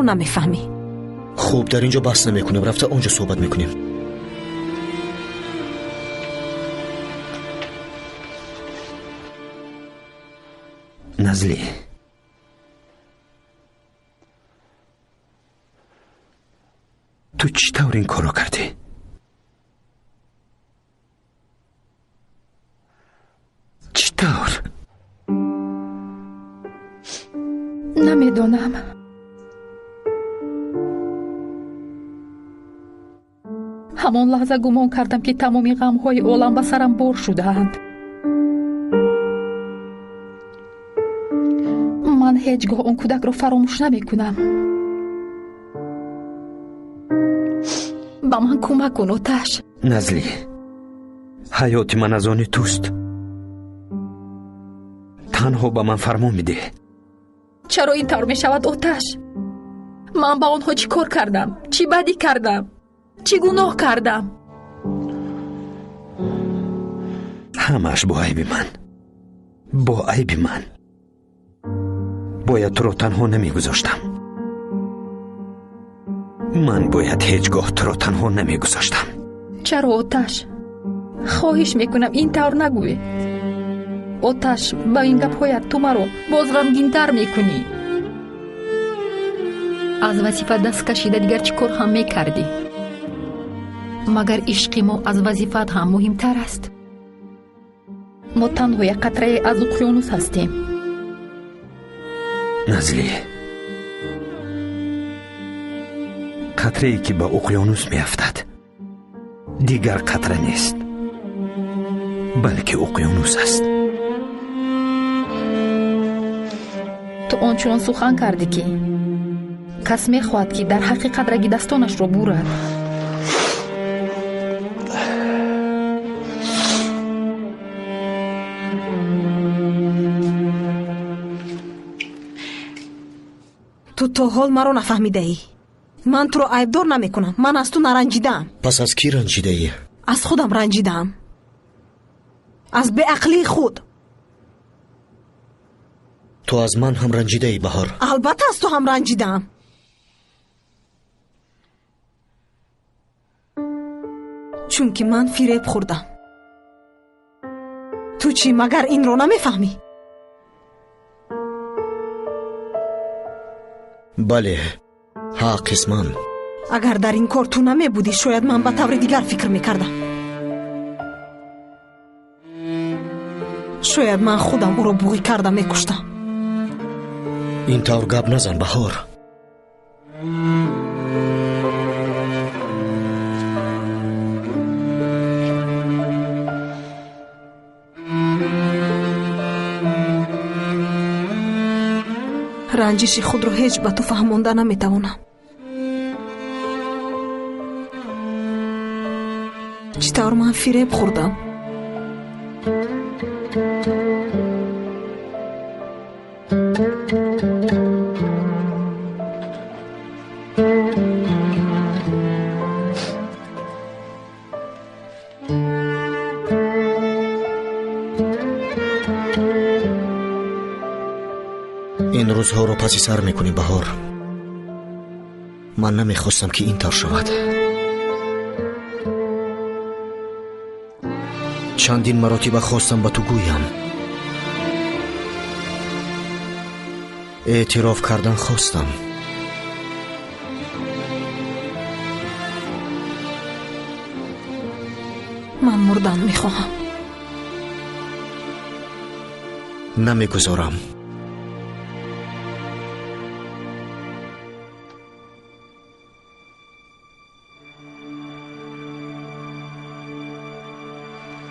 نمیفهمی. خوب در اینجا بحث نمیکنیم، رفته اونجا صحبت میکنیم. نزلی، تو چطور این کارو کردی؟ چطور؟ نمیدونم. همون لحظه گمان کردم که تمامی غم‌های عالم به سرم بار شده‌اند. من هیچگاه اون کودک رو فراموش نمی‌کنم. با من کمک کن آتش. نزلی، حیات من از آن توست. تنها به من فرمان میده. چرا این طور میشود آتش؟ من با آنها چی کار کردم؟ چی بدی کردم؟ چی گناه کردم؟ همش با عیب من. با عیب من. باید تو رو تنها نمیگذاشتم. من باید هیچگاه تو رو تنها نمیگذاشتم. چرا آتش؟ خواهش میکنم این طور نگوی. آتش، با این گپ‌هایت تو مرا باز غمگین‌تر میکنی. از وظیفه دست کشیده دیگر چی کار هم میکردی؟ مگر عشق ما از وظیفت هم مهمتر است؟ ما تنها یک قطره از اقیانوس هستیم. نزلی، قطره‌ای که به اقیانوس میافتد دیگر قطره نیست، بلکه اقیانوس است. تو آنچنان سخن کردی که کس میخواهد که در حق قدرگی دستانش را بورد. تو تا حال مرا نفهمیده ای. من تو رو عیبدار نمی کنم. من از تو نرنجیدم. پس از کی رنجیده ای؟ از خودم رنجیدم. از به عقلی خود. تو از من هم رنجیده ای بهار؟ البته از تو هم رنجیدم. چون که من فریب خوردم. تو چی مگر این رو نمیفهمی؟ بله، حق است من. اگر در این کار تو نمی بودی شاید من به طور دیگر فکر میکردم. شاید من خودم او رو بوغی کردم میکشتم. این طور گپ نزن بهار. رنجش خود رو هیچ به تو فهمانده نمیتوانم. چطور من فریب خوردم. این روزها رو پسی سر میکنی بهار. من نمیخواستم که این طور شود. چندین مراتب خواستم با تو گویم. اعتراف کردن خواستم. من مردن میخواهم. نمیگذارم.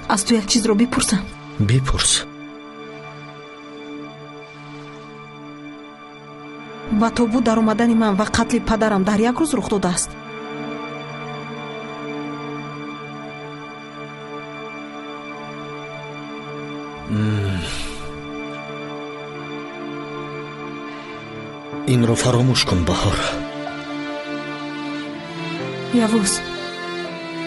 از تو یک چیز رو بپرسم. بپرس. با تو بود در اومدن من و قتل پدرم در یک روز رخ داده است. این رو فراموش کن بهار. یوز